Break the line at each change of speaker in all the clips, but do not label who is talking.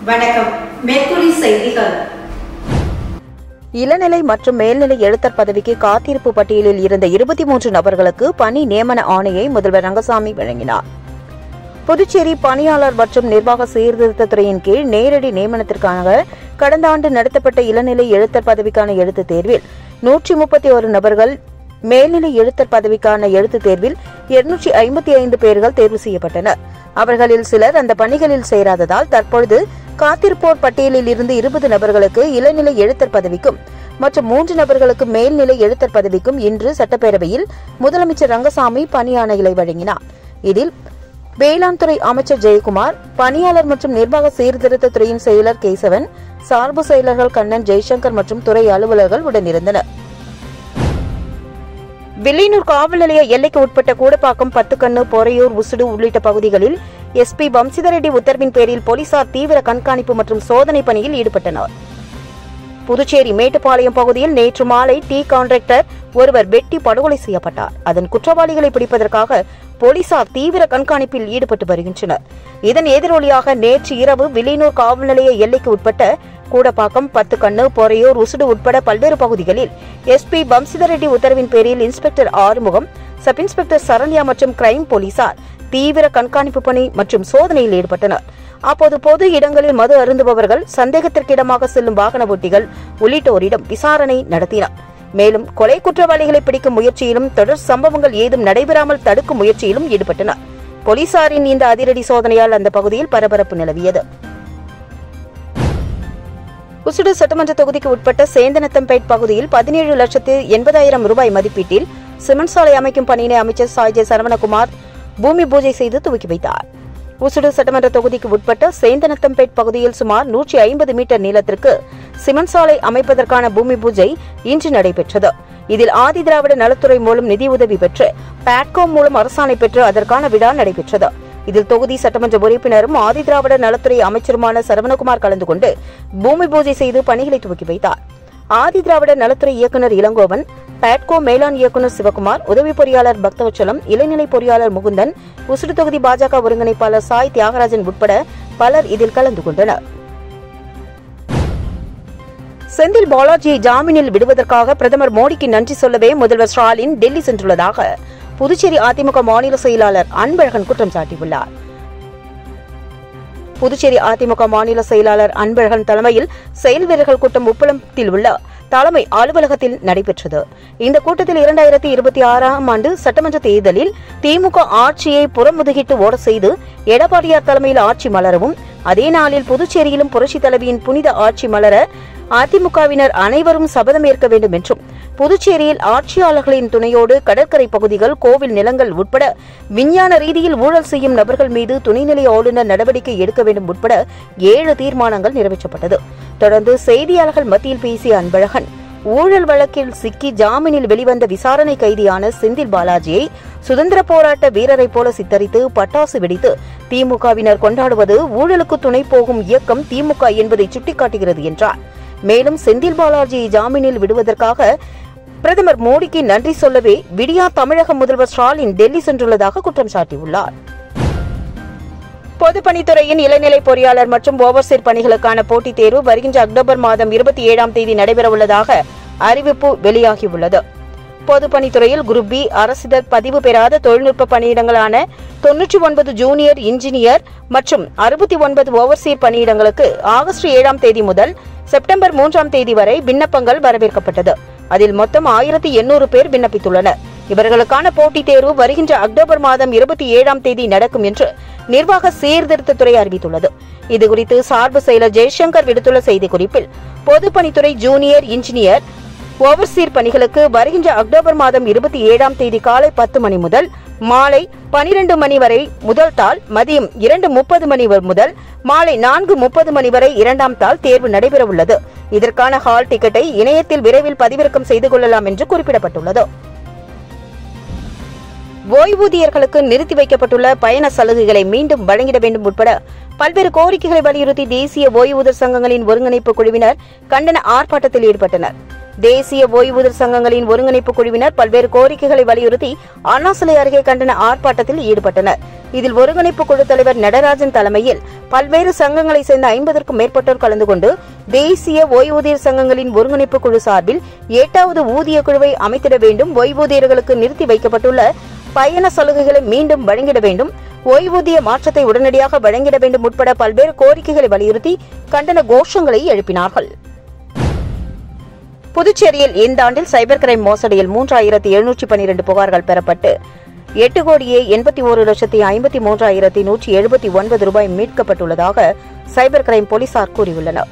வணக்கம். மேற்குறி செய்திகள்.
இளநிலை மற்றும் மேல்நிலை எழுத்தர் பதவிக்கு காத்திருப்பு பட்டியலில் இருந்த 23 நபர்களுக்கு பணி நியமன ஆணையை முதல்வர் ரங்கசாமி வழங்கினார். புதுச்சேரி பணியாளர் மற்றும் நிர்வாக சீர்திருத்தத்துறையின் கீழ் நேரடி நியமனத்திற்காக கடந்த ஆண்டு நடத்தப்பட்ட இளநிலை எழுத்தர் பதவிக்கான எழுத்துத் தேர்வில் 131 நபர்கள், மேல்நிலை எழுத்தர் பதவிக்கான எழுத்துத் தேர்வில் 255 பேர்கள் தேர்வு செய்யப்பட்டனர். அவர்களில் சிலர் அந்த பணிகளில் சேராததால் தற்பொழுது காத்திருப்போர் பட்டியலில் இருந்து 20 நபர்களுக்கு இளநிலை எழுத்தர் பதவிக்கும் மற்றும் 3 நபர்களுக்கு மேல்நிலை எழுத்தர் பதவிக்கும் இன்று சட்டப்பேரவையில் முதலமைச்சர் ரங்கசாமி பணி ஆணைகளை வழங்கினார். இதில் வேளாண் துறை அமைச்சர் ஜெயக்குமார், பணியாளர் மற்றும் நிர்வாக சீர்திருத்த துறையின் செயலர் கேசவன், சார்பு செயலர்கள் கண்ணன், ஜெய்சங்கர் மற்றும் துறை அலுவலர்கள் உடனிருந்தனர். வில்லியனூர் காவல் நிலைய எல்லைக்கு உட்பட்ட கூடப்பாக்கம், பத்துக்கண்ணு, பொறையூர், உசுடு உள்ளிட்ட பகுதிகளில் எஸ்பி வம்சிதர் ரெட்டி உத்தரவின் பேரில் போலீசார் தீவிர கண்காணிப்பு மற்றும் சோதனை பணியில் ஈடுபட்டனர். புதுச்சேரி மேட்டுப்பாளையம் பகுதியில் நேற்று மாலை டீ கான்ட்ராக்டர் ஒருவர் வெட்டி படுகொலை செய்யப்பட்டார். அதன் குற்றவாளிகளை பிடிப்பதற்காக போலீசார் தீவிர கண்காணிப்பில் ஈடுபட்டு வருகின்றனர். இதன் எதிரொலியாக நேற்று இரவு வில்லியனூர் காவல் நிலைய எல்லைக்கு உட்பட்ட கூடப்பாக்கம், பத்துக்கண்ணு, பொறையூர், உசுடு உட்பட பல்வேறு பகுதிகளில் எஸ்பி வம்சிதர் ரெட்டி உத்தரவின் பேரில் inspector Arumugam, sub inspector Saranya மற்றும் கிரைம் போலீசார் தீவிர கண்காணிப்பு பணி மற்றும் சோதனையில் ஈடுபட்டனர். அப்போது பொது இடங்களில் மது அருந்துபவர்கள், சந்தேகத்திற்கிடமாக செல்லும் வாகன ஓட்டிகள் உள்ளிட்டோரிடம் விசாரணை நடத்தினர். மேலும் கொலை குற்றவாளிகளை பிடிக்கும் முயற்சியிலும் தொடர் சம்பவங்கள் ஏதும் நடைபெறாமல் தடுக்கும் முயற்சியிலும் ஈடுபட்டனர். போலீசாரின் இந்த அதிரடி சோதனையால் அந்த பகுதியில் பரபரப்பு நிலவியது. உசுடு சட்டமன்ற தொகுதிக்கு உட்பட்ட சேந்தனத்தம்பேட் பகுதியில் 17,80,000 ரூபாய் மதிப்பீட்டில் சிமெண்ட் சாலை அமைக்கும் பணியினை அமைச்சர் சாய்ஜே சரவணகுமார் பூமி பூஜை செய்து துவக்கி வைத்தார். உசுடு சட்டமன்ற தொகுதிக்கு உட்பட்ட சேந்தனத்தம்பேட் பகுதியில் சுமார் 150 மீட்டர் நீளத்திற்கு சிமெண்ட் சாலை அமைப்பதற்கான பூமி பூஜை இன்று நடைபெற்றது. இதில் ஆதி திராவிட நலத்துறை மூலம் நிதியுதவி பெற்று பாட்கோ மூலம் அரசாணை பெற்று அதற்கான விழா நடைபெற்றது. இதில் தொகுதி சட்டமன்ற உறுப்பினரும் ஆதி திராவிட நலத்துறை அமைச்சருமான சரவணகுமார் கலந்து கொண்டு பூமி பூஜை செய்து பணிகளை துவக்கி வைத்தார். ஆதி திராவிட நலத்துறை இயக்குநர் இளங்கோவன், பாட்கோ மேலாண் இயக்குநர் சிவகுமார், உதவி பொறியாளர் பக்தவச்சலம், இளநிலை பொறியாளர் முகுந்தன், உசுடு தொகுதி பாஜக ஒருங்கிணைப்பாளர் சாய் தியாகராஜன் உட்பட பலர் இதில் கலந்து கொண்டனர். செந்தில் பாலாஜியை ஜாமீனில் விடுவதற்காக பிரதமர் மோடிக்கு நன்றி சொல்லவே முதல்வர் ஸ்டாலின் டெல்லி சென்றுள்ளதாக புதுச்சேரி அதிமுக மாநில செயலாளர் அன்பழகன் குற்றம் சாட்டியுள்ளார். புதுச்சேரி அதிமுக மாநில செயலாளர் அன்பழகன் தலைமையில் செயல் வீரர்கள் கூட்டம் உப்பளத்தில் உள்ள தலைமை அலுவலகத்தில் நடைபெற்றது. இந்த கூட்டத்தில் 2026ஆம் ஆண்டு சட்டமன்ற தேர்தலில் திமுக ஆட்சியை புறமுதுகிட்டு ஓட செய்து எடப்பாடியார் தலைமையில் ஆட்சி மலரவும், அதே நாளில் புதுச்சேரியிலும் புரட்சித் தலைவியின் புனித ஆட்சி மலர அதிமுகவினர் அனைவரும் சபதம் ஏற்க வேண்டும் என்றும், புதுச்சேரியில் ஆட்சியாளர்களின் துணையோடு கடற்கரை பகுதிகள், கோவில் நிலங்கள் உட்பட விஞ்ஞான ரீதியில் ஊழல் செய்யும் நபர்கள் மீது துணைநிலை ஆளுநர் நடவடிக்கை எடுக்க வேண்டும் உட்பட 7 தீர்மானங்கள் நிறைவேற்றப்பட்டது. தொடர்ந்து செய்தியாளர்கள் மத்தியில் பேசிய அன்பழகன், ஊழல் வழக்கில் சிக்கி ஜாமீனில் வெளிவந்த விசாரணை கைதியான செந்தில் பாலாஜியை சுதந்திர போராட்ட வீரரை போல சித்தரித்து பட்டாசு வெடித்து திமுகவினர் கொண்டாடுவது ஊழலுக்கு துணை போகும் இயக்கம் திமுக என்பதை சுட்டிக்காட்டுகிறது என்றார். மேலும் செந்தில் பாலாஜியை ஜாமீனில் விடுவதற்காக பிரதமர் மோடிக்கு நன்றி சொல்லவே விடியா தமிழக முதல்வர் ஸ்டாலின் டெல்லி சென்றுள்ளதாக குற்றம் சாட்டியுள்ளார். பொதுப்பணித்துறையின் இளநிலை பொறியாளர் மற்றும் ஓவர்சீர் பணிகளுக்கான போட்டித் தேர்வு வருகின்ற அக்டோபர் மாதம் 27ஆம் தேதி நடைபெறவுள்ளதாக அறிவிப்பு வெளியாகியுள்ளது. பொதுப்பணித்துறையில் குரூப் பி அரசிதழ் பதிவு பெறாத தொழில்நுட்ப பணியிடங்களான 99 ஜூனியர் இன்ஜினியர் மற்றும் 69 ஓவர்சீர் பணியிடங்களுக்கு ஆகஸ்ட் 7ஆம் தேதி முதல் செப்டம்பர் 3ஆம் தேதி வரை விண்ணப்பங்கள் வரவேற்கப்பட்டது. அதில் மொத்தம் 1800 பேர் விண்ணப்பித்துள்ளனர். இவர்களுக்கான போட்டித் தேர்வு வருகின்ற அக்டோபர் மாதம் 27ஆம் தேதி நடக்கும் என்று நிர்வாக சீர்திருத்தத்துறை அறிவித்துள்ளது. இதுகுறித்து சார்பு செயலர் ஜெய்சங்கர் விடுத்துள்ள செய்திக்குறிப்பில், பொதுப்பணித்துறை ஜூனியர் இன்ஜினியர் ஓவர்சீர் பணிகளுக்கு வருகின்ற அக்டோபர் மாதம் 27ஆம் தேதி காலை 10 மணி முதல் மாலை 12 மணி வரை முதல் தாள், மதியம் 2:30 மணி முதல் மாலை 4:30 மணி வரை 2ஆம் தாள் தேர்வு நடைபெறவுள்ளது. இதற்கான ஹால் டிக்கெட்டை இணையத்தில் விரைவில் பதிவிறக்கம் செய்து கொள்ளலாம் என்று குறிப்பிடப்பட்டுள்ளது. ஓய்வூதியர்களுக்கு நிறுத்தி வைக்கப்பட்டுள்ள பயண சலுகைகளை மீண்டும் வழங்கிட வேண்டும் உட்பட பல்வேறு கோரிக்கைகளை வலியுறுத்தி தேசிய ஓய்வூதியர் சங்கங்களின் ஒருங்கிணைப்பு குழுவினர் கண்டன ஆர்ப்பாட்டத்தில் ஈடுபட்டனர். தேசிய ஓய்வூதியர் சங்கங்களின் ஒருங்கிணைப்பு குழுவினர் பல்வேறு கோரிக்கைகளை வலியுறுத்தி அண்ணா சிலை அருகே கண்டன ஆர்ப்பாட்டத்தில் ஈடுபட்டனர். இதில் ஒருங்கிணைப்பு குழு தலைவர் நடராஜன் தலைமையில் பல்வேறு சங்கங்களை சேர்ந்த 50க்கும் மேற்பட்டோர் கலந்து கொண்டு தேசிய ஓய்வூதியர் சங்கங்களின் ஒருங்கிணைப்பு குழு சார்பில் 8வது ஊதிய குழுவை அமைத்திட வேண்டும், ஓய்வூதியர்களுக்கு நிறுத்தி வைக்கப்பட்டுள்ள பயண சலுகைகளை மீண்டும் வழங்கிட வேண்டும், ஓய்வூதிய மாற்றத்தை உடனடியாக வழங்கிட வேண்டும் உட்பட பல்வேறு கோரிக்கைகளை வலியுறுத்தி கண்டன கோஷங்களை எழுப்பினார்கள். புதுச்சேரியில் இந்த ஆண்டில் சைபர் கிரைம் மோசடியில் 3712 புகார்கள் பெறப்பட்டு 8,81,53,179 ரூபாய் மீட்கப்பட்டுள்ளதாக சைபர் கிரைம் போலீசார் கூறியுள்ளனர்.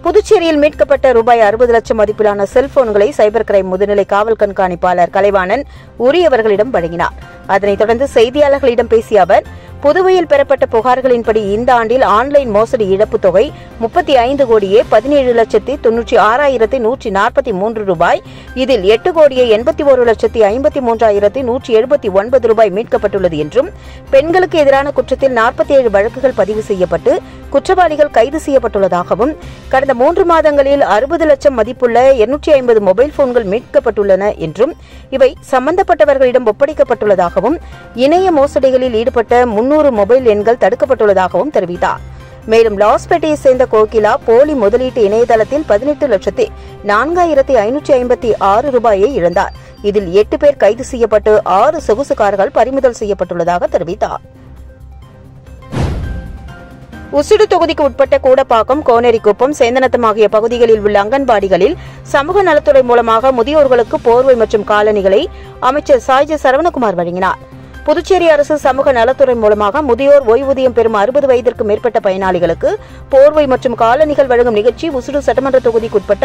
புதுச்சேரியில் மீட்கப்பட்ட ரூபாய் 60 லட்சம் மதிப்பிலான செல்போன்களை சைபர் கிரைம் முதுநிலை காவல் கண்காணிப்பாளர் கலைவாணன் உரியவர்களிடம் வழங்கினார். அதனைத் தொடர்ந்து செய்தியாளர்களிடம் பேசிய அவர், புதுவையில் பெறப்பட்ட புகார்களின்படி இந்த ஆண்டில் ஆன்லைன் மோசடி இழப்பு தொகை 35,17,96,143 ரூபாய், இதில் 8,81,53,179 ரூபாய் மீட்கப்பட்டுள்ளது என்றும், பெண்களுக்கு எதிரான குற்றத்தில் 47 வழக்குகள் பதிவு செய்யப்பட்டு குற்றவாளிகள் கைது செய்யப்பட்டுள்ளதாகவும், கடந்த 3 மாதங்களில் 60 லட்சம் மதிப்புள்ள 250 மொபைல் போன்கள் மீட்கப்பட்டுள்ளன என்றும், இவை சம்பந்தப்பட்டவர்களிடம் ஒப்படைக்கப்பட்டுள்ளதாகவும், இணைய மோசடிகளில் ஈடுபட்ட 300 மொபைல் எண்கள் தடுக்கப்பட்டுள்ளதாகவும் தெரிவித்தார். மேலும் லாஸ்பேட்டையை சேர்ந்த கோகிலா போலி முதலீட்டு இணையதளத்தில் 18,04,556 ரூபாயை இழந்தார். இதில் 8 பேர் கைது செய்யப்பட்டு 6 சொகுசு கார்கள் பறிமுதல் செய்யப்பட்டுள்ளதாக தெரிவித்தார். உசுடு தொகுதிக்கு உட்பட்ட கூடப்பாக்கம், கோனேரிக்குப்பம், சேந்தனத்தம் ஆகிய பகுதிகளில் உள்ள அங்கன்வாடிகளில் சமூக நலத்துறை மூலமாக முதியோர்களுக்கு போர்வை மற்றும் காலணிகளை அமைச்சர் சாய்ஜி சரவணகுமார் வழங்கினார். புதுச்சேரி அரசு சமூக நலத்துறை மூலமாக முதியோர் ஓய்வூதியம் பெறும் 60 வயதிற்கு மேற்பட்ட பயனாளிகளுக்கு போர்வை மற்றும் காலணிகள் வழங்கும் நிகழ்ச்சி உசுடு சட்டமன்ற தொகுதிக்குட்பட்ட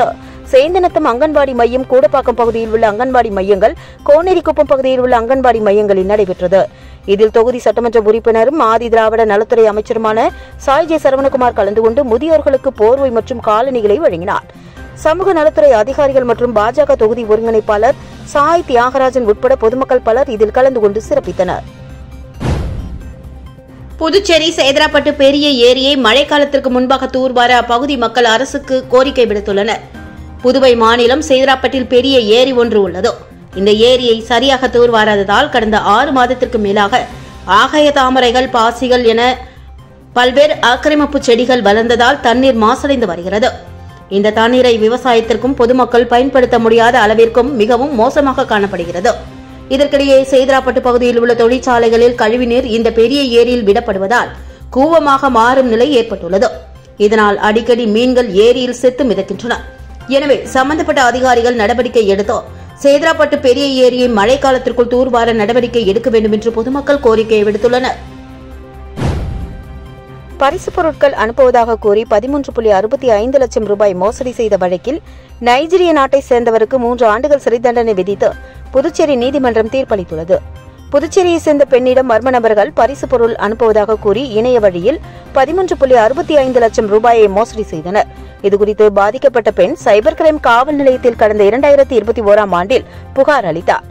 சேந்தனத்தம் அங்கன்வாடி மையம், கூடப்பாக்கம் பகுதியில் உள்ள அங்கன்வாடி மையங்கள், கோனேரிக்குப்பம் பகுதியில் உள்ள அங்கன்வாடி மையங்களில் நடைபெற்றது. இதில் தொகுதி சட்டமன்ற உறுப்பினரும் ஆதி திராவிட நலத்துறை அமைச்சருமான சாய்ஜி சரவணகுமார் கலந்து கொண்டு முதியோர்களுக்கு போர்வை மற்றும் காலணிகளை வழங்கினார். சமூக நலத்துறை அதிகாரிகள் மற்றும் பாஜக தொகுதி ஒருங்கிணைப்பாளர் சாய் தியாகராஜன் உட்பட பொதுமக்கள் பலர் இதில் கலந்து கொண்டு சிறப்பித்தனர்.
புதுச்சேரி சேதராப்பட்டு பெரிய ஏரியை மழைக்காலத்திற்கு முன்பாக தூர்வார அப்பகுதி மக்கள் அரசுக்கு கோரிக்கை விடுத்துள்ளனர். புதுவை மாநிலம் சேதராப்பட்டில் பெரிய ஏரி ஒன்று உள்ளது. இந்த ஏரியை சரியாக தூர்வாராததால் கடந்த 6 மாதத்திற்கு மேலாக ஆகாய தாமரைகள், பாசிகள் என பல்வேறு ஆக்கிரமிப்பு செடிகள் வளர்ந்ததால் தண்ணீர் மாசடைந்து வருகிறது. இந்த தண்ணீரை விவசாயத்திற்கும் பொதுமக்கள் பயன்படுத்த முடியாத அளவிற்கும் மிகவும் மோசமாக காணப்படுகிறது. இதற்கிடையே சேதராப்பட்டு பகுதியில் உள்ள தொழிற்சாலைகளில் கழிவுநீர் இந்த பெரிய ஏரியில் விடப்படுவதால் கூவமாக மாறும் நிலை ஏற்பட்டுள்ளது. இதனால் அடிக்கடி மீன்கள் ஏரியில் செத்து மிதக்கின்றன. எனவே சம்பந்தப்பட்ட அதிகாரிகள் நடவடிக்கை எடுத்து சேதராப்பட்டு பெரிய ஏரியை மழைக்காலத்திற்குள் தூர்வார நடவடிக்கை எடுக்க வேண்டும் என்று பொதுமக்கள் கோரிக்கை விடுத்துள்ளனர்.
பரிசுப் பொருட்கள் அனுப்புவதாக கூறி 13.65 லட்சம் ரூபாய் மோசடி செய்த வழக்கில் நைஜீரிய நாட்டை சேர்ந்தவருக்கு 3 ஆண்டுகள் சிறை தண்டனை விதித்து புதுச்சேரி நீதிமன்றம் தீர்ப்பளித்துள்ளது. புதுச்சேரியை சேர்ந்த பெண்ணிடம் மர்ம நபர்கள் பரிசுப் பொருள் அனுப்புவதாக கூறி இணைய வழியில் 13.65 லட்சம் ரூபாயை மோசடி செய்தனர். இதுகுறித்து பாதிக்கப்பட்ட பெண் சைபர் கிரைம் காவல் நிலையத்தில் கடந்த 2021ஆம் ஆண்டில் புகார் அளித்தார்.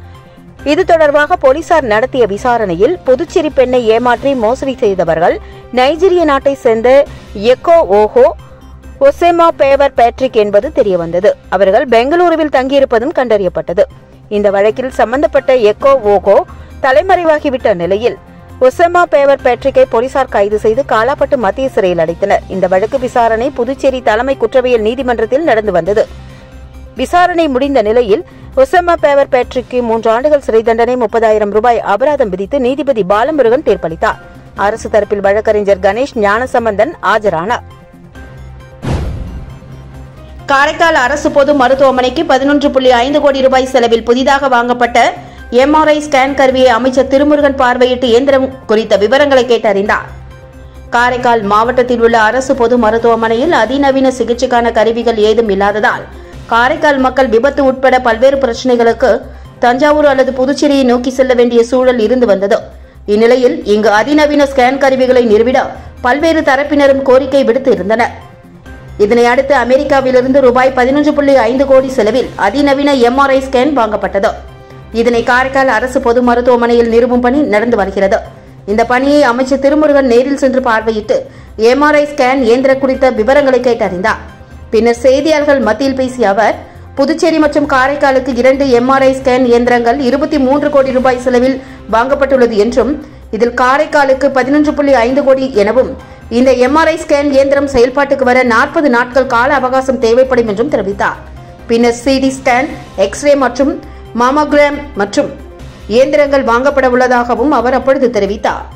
இது தொடர்பாக போலீசார் நடத்திய விசாரணையில் புதுச்சேரி பெண்ணை ஏமாற்றி மோசடி செய்தவர்கள் நைஜீரிய நாட்டை சேர்ந்த எக்கோ ஓஹோ, ஒசேமா பேவர் பேட்ரிக் என்பது தெரியவந்தது. அவர்கள் பெங்களூருவில் தங்கியிருப்பதும் கண்டறியப்பட்டது. இந்த வழக்கில் சம்பந்தப்பட்ட எக்கோ ஓஹோ தலைமறைவாகிவிட்ட நிலையில் ஒசேமா பேவர் பேட்ரிக்கை போலீசார் கைது செய்து காலாப்பட்டு மத்திய சிறையில் அடைத்தனர். இந்த வழக்கு விசாரணை புதுச்சேரி தலைமை குற்றவியல் நீதிமன்றத்தில் நடந்து வந்தது. விசாரணை முடிந்த நிலையில் ஒசேமா பேவர் பேட்ரிக்கு 3 ஆண்டுகள் சிறை தண்டனை, 30,000 ரூபாய் அபராதம் விதித்து நீதிபதி பாலமுருகன் தீர்ப்பளித்தார். அரசு தரப்பில் வழக்கறிஞர் கணேஷ் ஞானசம்பந்தன் ஆஜரானார்.
காரைக்கால் அரசு பொது மருத்துவமனைக்கு 11.5 கோடி ரூபாய் செலவில் புதிதாக வாங்கப்பட்ட MRI ஸ்கேன் கருவியை அமைச்சர் திருமுருகன் பார்வையிட்டு இயந்திரம் குறித்த விவரங்களை கேட்டறிந்தார். காரைக்கால் மாவட்டத்தில் உள்ள அரசு பொது மருத்துவமனையில் அதிநவீன சிகிச்சைக்கான கருவிகள் ஏதும் இல்லாததால் காரைக்கால் மக்கள் விபத்து உட்பட பல்வேறு பிரச்சினைகளுக்கு தஞ்சாவூர் அல்லது புதுச்சேரியை நோக்கி செல்ல வேண்டிய சூழல் இருந்து வந்தது. இந்நிலையில் இங்கு அதிநவீன ஸ்கேன் கருவிகளை நிறுவிட பல்வேறு தரப்பினரும் கோரிக்கை விடுத்து இருந்தனர். இதனை அடுத்து அமெரிக்காவிலிருந்து ரூபாய் 11.5 கோடி செலவில் அதிநவீன MRI ஸ்கேன் வாங்கப்பட்டது. இதனை காரைக்கால் அரசு பொது மருத்துவமனையில் நிறுவும் பணி நடந்து வருகிறது. இந்த பணியை அமைச்சர் திருமுருகன் நேரில் சென்று பார்வையிட்டு MRI ஸ்கேன் இயந்திர குறித்த விவரங்களை கேட்டறிந்தார். பின்னர் செய்தியாளர்கள் மத்தியில் பேசிய அவர், புதுச்சேரி மற்றும் காரைக்காலுக்கு 2 MRI ஸ்கேன் இயந்திரங்கள் 23 கோடி ரூபாய் செலவில் வாங்கப்பட்டுள்ளது என்றும், இதில் காரைக்காலுக்கு 11.5 கோடி எனவும் இந்த எம்ஆர்ஐ ஸ்கேன் இயந்திரம் செயல்பாட்டுக்கு வர 40 நாட்கள் கால அவகாசம் தேவைப்படும் என்றும் தெரிவித்தார். பின்னர் சிடி ஸ்கேன், எக்ஸ்ரே மற்றும் மாமோகிராம் மற்றும் இயந்திரங்கள் வாங்கப்பட உள்ளதாகவும் அவர் அப்பொழுது தெரிவித்தார்.